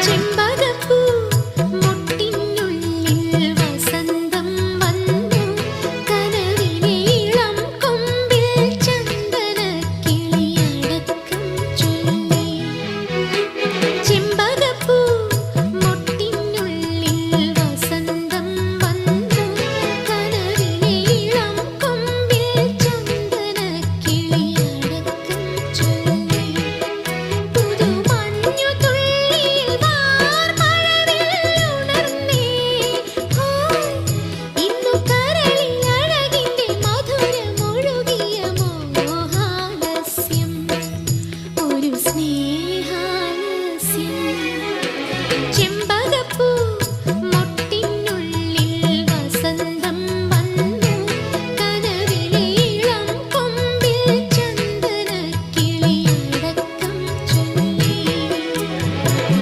ചെമ്പകപ്പൂ മൊട്ടിനുള്ളിൽ വസന്തം വന്നു കനവിനീളം കൊമ്പിൽ ചന്ദനക്കിളിയടക്കം ചൊല്ലി ചെമ്പകപ്പൂ മൊട്ടിനുള്ളിൽ വസന്തം വന്നു കനവിനീളം കൊമ്പിൽ ചന്ദനക്കിളിയടക്കം ചൊല്ലി പുതുമഞ്ഞു തുള്ളിയിൽ വാർമഴവില്ലുണർന്നേ ഇന്നു കരളിൽ അഴകിന്റെ മധുരമൊഴുകിയ മോഹാലസ്യം ഒരു സ്നേഹാലസ്യം